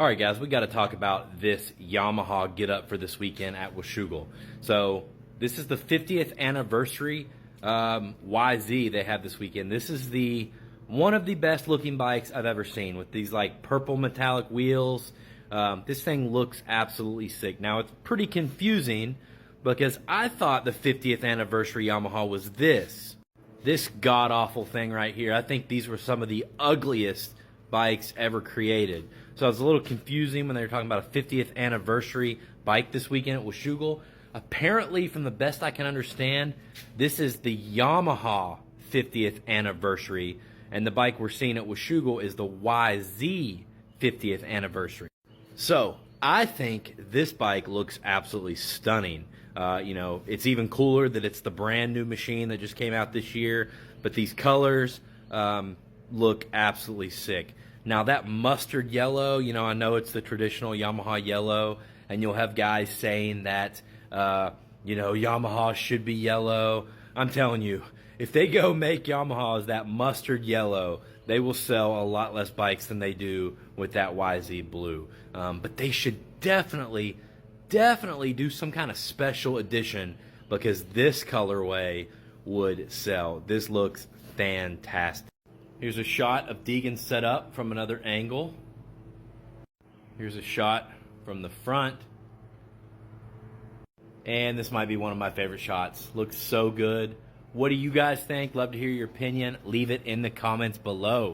All right, guys, we got to talk about this Yamaha get up for this weekend at Washougal. So this is the 50th anniversary YZ they have this weekend. This is one of the best looking bikes I've ever seen with these like purple metallic wheels. This thing looks absolutely sick. Now it's pretty confusing because I thought the 50th anniversary Yamaha was this god-awful thing right here. I think these were some of the ugliest bikes ever created. So it was a little confusing when they were talking about a 50th anniversary bike this weekend at Washougal. Apparently, from the best I can understand, this is the Yamaha 50th anniversary, and the bike we're seeing at Washougal is the YZ 50th anniversary. So I think this bike looks absolutely stunning. You know, it's even cooler that it's the brand new machine that just came out this year, but these colors look absolutely sick. Now that mustard yellow, you know, I know it's the traditional Yamaha yellow, and you'll have guys saying that, you know, Yamaha should be yellow. I'm telling you, if they go make Yamahas that mustard yellow, they will sell a lot less bikes than they do with that YZ blue. But they should definitely do some kind of special edition, because this colorway would sell. This looks fantastic. Here's a shot of Deegan's setup from another angle. Here's a shot from the front. And this might be one of my favorite shots. Looks so good. What do you guys think? Love to hear your opinion. Leave it in the comments below.